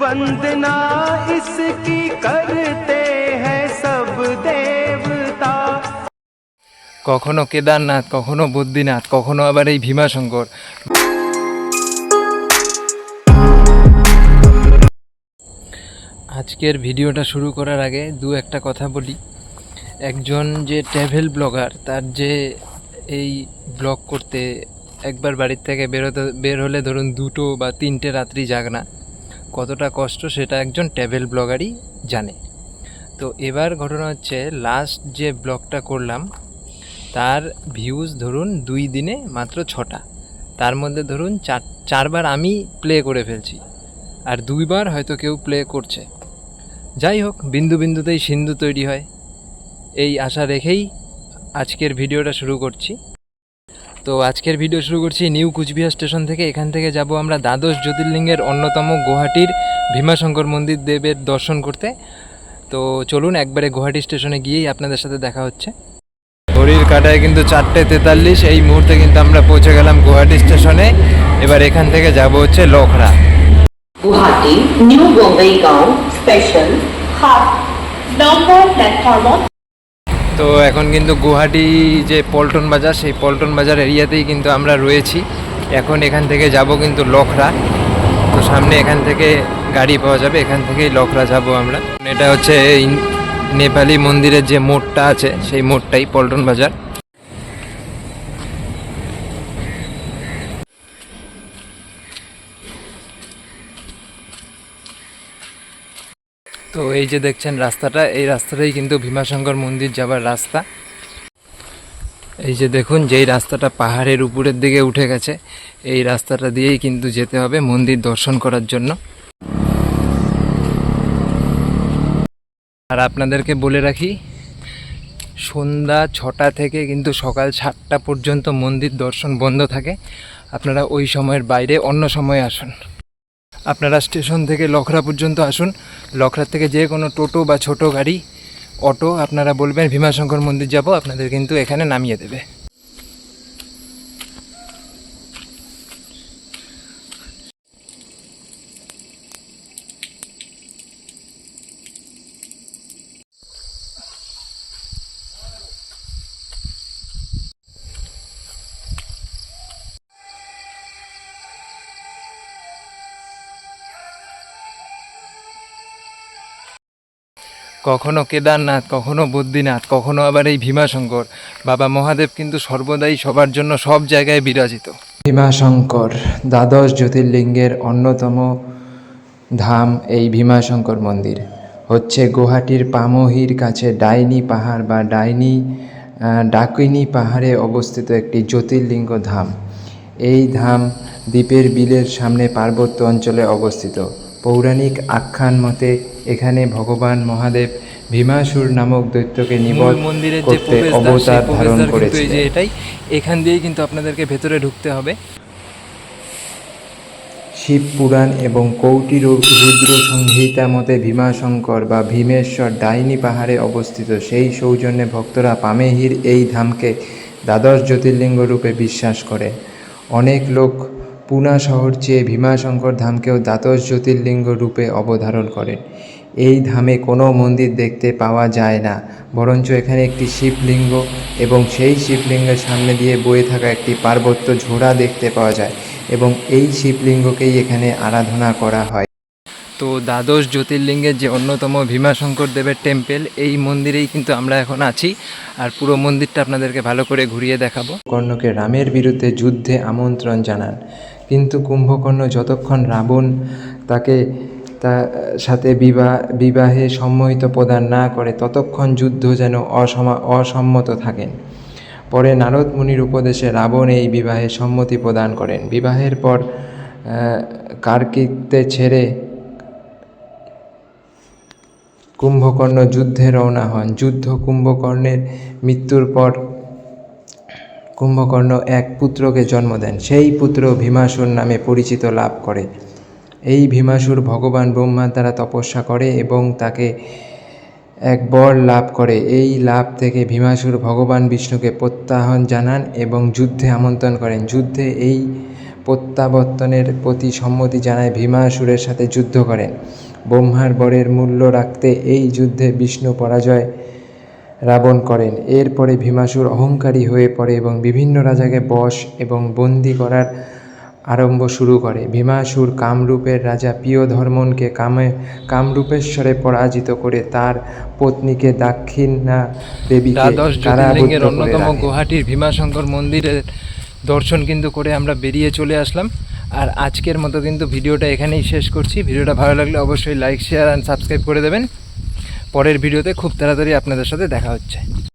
वंदना इसकी करते हैं सब देवता। কখনো কেদারনাথ, কখনো বদ্রীনাথ, কখনো আবার এই ভীমাশঙ্কর। আজকের ভিডিওটা শুরু করার আগে একটা কথা বলি। একজন যে ট্রাভেল ব্লগার, তার যে এই ব্লগ করতে একবার বাড়ির থেকে বের হলে ধরুন 2টো বা 3টে রাত্রি জাগনা কতটা কষ্ট, সেটা একজন ট্রাভেল ব্লগারই জানে। তো এবার ঘটনা হচ্ছে, লাস্ট যে ব্লগটা করলাম তার ভিউজ ধরুন 2 দিনে মাত্র 6টা। তার মধ্যে ধরুন চারবার আমি প্লে করে ফেলছি, আর 2বার হয়তো কেউ প্লে করছে। যাই হোক, বিন্দু বিন্দুতেই সিন্ধু তৈরি হয়, এই আশা রেখেই আজকের ভিডিওটা শুরু করছি। তো আজকের ভিডিও শুরু করছি নিউ কুচবিহার স্টেশন থেকে। এখান থেকে যাব আমরা দ্বাদশ জ্যোতির্লিঙ্গের অন্যতম গুয়াহাটির ভীমাশঙ্কর মন্দির দেবের দর্শন করতে। তো চলুন, একবারে গুয়াহাটি স্টেশনে গিয়েই আপনাদের সাথে দেখা হচ্ছে। ঘড়ির কাঁটায় কিন্তু 4:43। এই মুহূর্তে কিন্তু আমরা পৌঁছে গেলাম গুয়াহাটি স্টেশনে। এবার এখান থেকে যাব হচ্ছে লখরা। গুয়াহাটি নিউ বঙ্গাইগাঁও স্পেশাল 7 নম্বর প্ল্যাটফর্ম। তো এখন কিন্তু গুয়াহাটি যে পল্টন বাজার, সেই পল্টন বাজার এরিয়াতেই কিন্তু আমরা রয়েছি। এখন এখান থেকে যাব কিন্তু লখরা। তো সামনে এখান থেকে গাড়ি পাওয়া যাবে, এখান থেকেই লখরা যাব আমরা। এটা হচ্ছে নেপালি মন্দিরের যে মোড়টা আছে, সেই মোড়টাই পল্টন বাজার। তো এই যে দেখছেন রাস্তাটা, এই রাস্তাটাই কিন্তু ভীমাশঙ্কর মন্দির যাবার রাস্তা। এই যে দেখুন, যেই রাস্তাটা পাহাড়ের উপরের দিকে উঠে গেছে, এই রাস্তাটা দিয়েই কিন্তু যেতে হবে মন্দির দর্শন করার জন্য। আর আপনাদেরকে বলে রাখি, সন্ধ্যা 6টা থেকে কিন্তু সকাল 7টা পর্যন্ত মন্দির দর্শন বন্ধ থাকে। আপনারা ওই সময়ের বাইরে অন্য সময় আসুন। আপনারা স্টেশন থেকে লখরা পর্যন্ত আসুন। লখরার থেকে যে কোনো টোটো বা ছোট গাড়ি, অটো আপনারা বলবেন ভীমাশঙ্কর মন্দির যাব, আপনাদের কিন্তু এখানে নামিয়ে দেবে। কখনো কেদারনাথ, কখনো বদ্রীনাথ, কখনো আবার এই ভীমাশঙ্কর। বাবা মহাদেব কিন্তু সর্বদাই সবার জন্য সব জায়গায় বিরাজিত। ভীমাশঙ্কর দ্বাদশ জ্যোতির্লিঙ্গের অন্যতম ধাম। এই ভীমাশঙ্কর মন্দির হচ্ছে গুয়াহাটির পামহির কাছে ডাইনি পাহাড় বা ডাকিনী পাহাড়ে অবস্থিত একটি জ্যোতির্লিঙ্গ ধাম। এই ধাম দ্বীপের বিলের সামনে পার্বত্য অঞ্চলে অবস্থিত। পৌরাণিক আখ্যান মতে এখানে ভগবান মহাদেব ভীমাসুর নামক দৈত্যকে নিবধ করতে অবতার ধারণ করেছিলেন। এটাই, এখান দিয়েই কিন্তু আপনাদেরকে ভেতরে ঢুকতে হবে। শিব পুরাণ এবং কৌটি রুদ্র সংহিতা মতে ভীমাশঙ্কর বা ভীমেশ্বর ডাইনি পাহাড়ে অবস্থিত। সেই সৌজন্যে ভক্তরা পামেহির এই ধামকে দ্বাদশ জ্যোতির্লিঙ্গ রূপে বিশ্বাস করে। অনেক লোক পুনা শহর চেয়ে ভীমাশঙ্কর ধামকেও দ্বাদশ জ্যোতির্লিঙ্গ রূপে অবধারণ করেন। এই ধামে কোনো মন্দির দেখতে পাওয়া যায় না, বরঞ্চ এখানে একটি শিবলিঙ্গ এবং সেই শিবলিঙ্গের সামনে দিয়ে বয়ে থাকা একটি পার্বত্য ঝোড়া দেখতে পাওয়া যায়, এবং এই শিবলিঙ্গকেই এখানে আরাধনা করা হয়। তো দ্বাদশ জ্যোতির্লিঙ্গের যে অন্যতম ভীমাশঙ্কর দেবের টেম্পেল, এই মন্দিরেই কিন্তু আমরা এখন আছি। আর পুরো মন্দিরটা আপনাদেরকে ভালো করে ঘুরিয়ে দেখাবো। কর্ণকে রামের বিরুদ্ধে যুদ্ধে আমন্ত্রণ জানান, কিন্তু কুম্ভকর্ণ যতক্ষণ রাবণ তাকে তার সাথে বিবাহে সম্মতি প্রদান না করে, ততক্ষণ যুদ্ধ যেন অসম্মত থাকেন। পরে নারদ মুনির উপদেশে রাবণ এই বিবাহে সম্মতি প্রদান করেন। বিবাহের পর কার্তিককে ছেড়ে কুম্ভকর্ণ যুদ্ধে রওনা হন। কুম্ভকর্ণের মৃত্যুর পর কুম্ভকর্ণ এক পুত্রকে জন্ম দেন। সেই পুত্র ভীমাসুর নামে পরিচিত লাভ করে। এই ভীমাসুর ভগবান ব্রহ্মার দ্বারা তপস্যা করে এবং তাকে এক বর লাভ করে। এই লাভ থেকে ভীমাসুর ভগবান বিষ্ণুকে প্রত্যাহ্বান জানান এবং যুদ্ধে আমন্ত্রণ করেন। যুদ্ধে এই প্রত্যাবর্তনের প্রতি সম্মতি জানায় ভীমাসুরের সাথে যুদ্ধ করেন। ব্রহ্মার বরের মূল্য রাখতে এই যুদ্ধে বিষ্ণু পরাজয় রাবণ করেন। এরপরে ভীমাসুর অহংকারী হয়ে পড়ে এবং বিভিন্ন রাজাকে বশ এবং বন্দী করার আরম্ভ শুরু করে। ভীমাসুর কামরূপের রাজা প্রিয়ধর্মনকে কামরূপেশ্বরে পরাজিত করে তার পত্নীকে দাক্ষিণা দেবীকে দ্বাদশ জ্যোতির্লিঙ্গের অন্যতম রাখে। গুয়াহাটির ভীমাশঙ্কর মন্দিরের দর্শন কিন্তু করে আমরা বেরিয়ে চলে আসলাম। আর আজকের মতো কিন্তু ভিডিওটা এখানেই শেষ করছি। ভিডিওটা ভালো লাগলে অবশ্যই লাইক, শেয়ার অ্যান্ড সাবস্ক্রাইব করে দেবেন। পরের ভিডিওতে খুব তাড়াতাড়ি আপনাদের সাথে দেখা হচ্ছে।